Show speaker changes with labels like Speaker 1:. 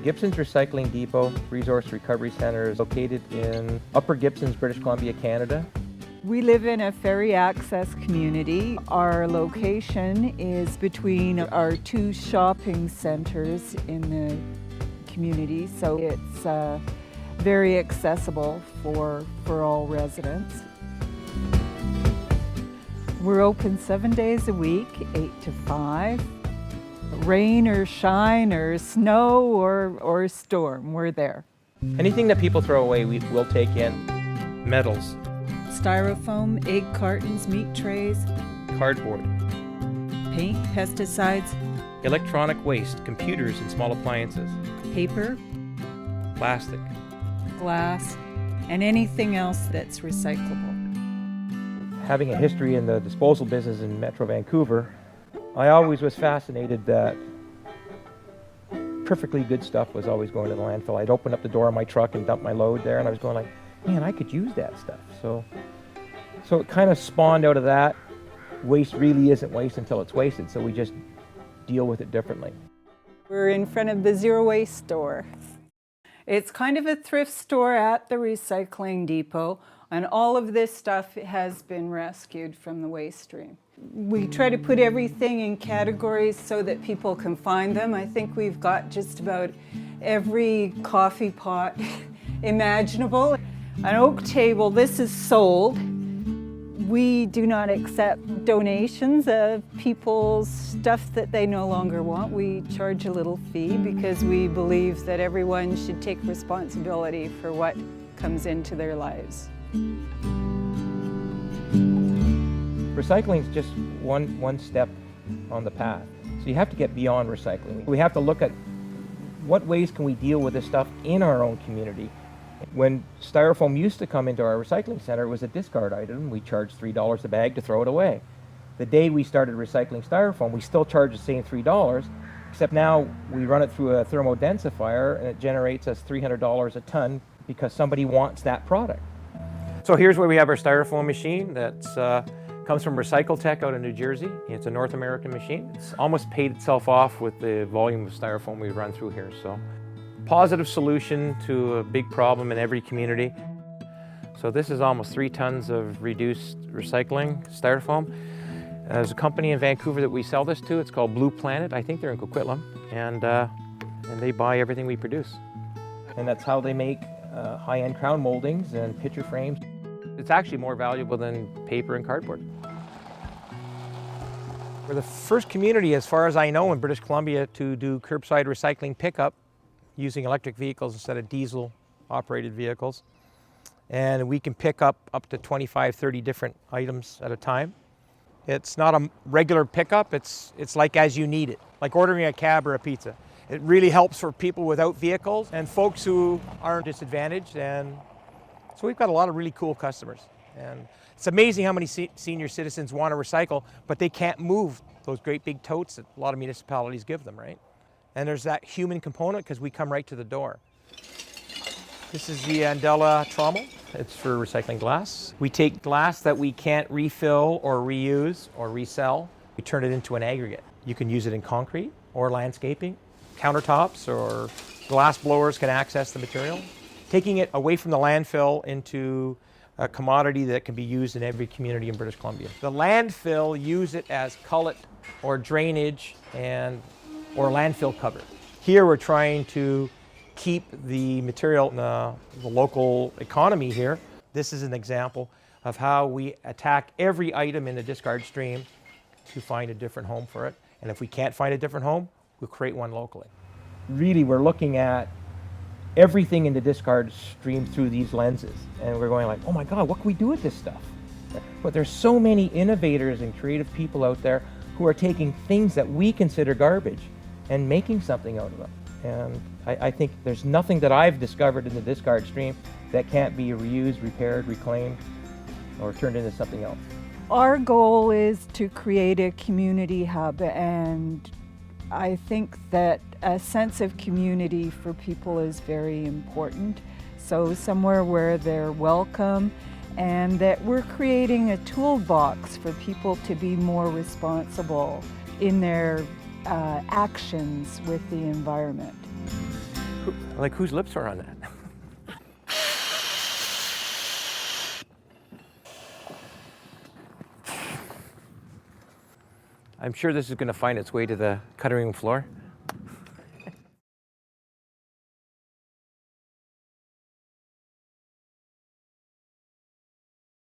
Speaker 1: Gibsons Recycling Depot Resource Recovery Centre is located in Upper Gibsons, British Columbia, Canada.
Speaker 2: We live in a ferry access community. Our location is between our two shopping centres in the community, so it's very accessible for all residents. We're open 7 days a week, 8 to 5. Rain or shine or snow or storm, we're there.
Speaker 1: Anything that people throw away, we'll take in. Metals,
Speaker 2: Styrofoam, egg cartons, meat trays,
Speaker 1: cardboard,
Speaker 2: paint, pesticides,
Speaker 1: electronic waste, computers and small appliances,
Speaker 2: paper,
Speaker 1: plastic.
Speaker 2: glass, and anything else that's recyclable.
Speaker 1: Having a history in the disposal business in Metro Vancouver, I always was fascinated that perfectly good stuff was always going to the landfill. I'd open up the door of my truck and dump my load there, and I was going like, man, I could use that stuff. So it kind of spawned out of that. Waste really isn't waste until it's wasted, so we just deal with it differently.
Speaker 2: We're in front of the Zero Waste store. It's kind of a thrift store at the recycling depot, and all of this stuff has been rescued from the waste stream. We try to put everything in categories so that people can find them. I think we've got just about every coffee pot imaginable. An oak table, this is sold. We do not accept donations of people's stuff that they no longer want. We charge a little fee because we believe that everyone should take responsibility for what comes into their lives.
Speaker 1: Recycling is just one step on the path. So you have to get beyond recycling. We have to look at what ways can we deal with this stuff in our own community. When Styrofoam used to come into our recycling center, it was a discard item. We charged $3 a bag to throw it away. The day we started recycling Styrofoam, we still charge the same $3, except now we run it through a thermodensifier and it generates us $300 a ton because somebody wants that product. So here's where we have our Styrofoam machine that comes from Recycle Tech out of New Jersey. It's a North American machine. It's almost paid itself off with the volume of Styrofoam we run through here. So, positive solution to a big problem in every community. So this is almost 3 tons of reduced recycling Styrofoam. There's a company in Vancouver that we sell this to. It's called Blue Planet. I think they're in Coquitlam, and they buy everything we produce. And that's how they make high-end crown moldings and picture frames. It's actually more valuable than paper and cardboard. We're the first community, as far as I know, in British Columbia to do curbside recycling pickup using electric vehicles instead of diesel-operated vehicles. And we can pick up to 25, 30 different items at a time. It's not a regular pickup, it's like as you need it, like ordering a cab or a pizza. It really helps for people without vehicles and folks who aren't disadvantaged, and so we've got a lot of really cool customers. And it's amazing how many senior citizens want to recycle, but they can't move those great big totes that a lot of municipalities give them, right? And there's that human component because we come right to the door. This is the Andela trommel. It's for recycling glass. We take glass that we can't refill or reuse or resell. We turn it into an aggregate. You can use it in concrete or landscaping. Countertops or glass blowers can access the material. Taking it away from the landfill into a commodity that can be used in every community in British Columbia. The landfill use it as cullet or drainage or landfill cover. Here we're trying to keep the material in the local economy here. This is an example of how we attack every item in the discard stream to find a different home for it. And if we can't find a different home, we'll create one locally. Really, we're looking at everything in the discard stream through these lenses. And we're going like, oh my God, what can we do with this stuff? But there's so many innovators and creative people out there who are taking things that we consider garbage and making something out of them. And I think there's nothing that I've discovered in the discard stream that can't be reused, repaired, reclaimed, or turned into something else.
Speaker 2: Our goal is to create a community hub, and I think that a sense of community for people is very important. So somewhere where they're welcome, and that we're creating a toolbox for people to be more responsible in their actions with the environment.
Speaker 1: Like whose lips are on that? I'm sure this is going to find its way to the cutting room floor.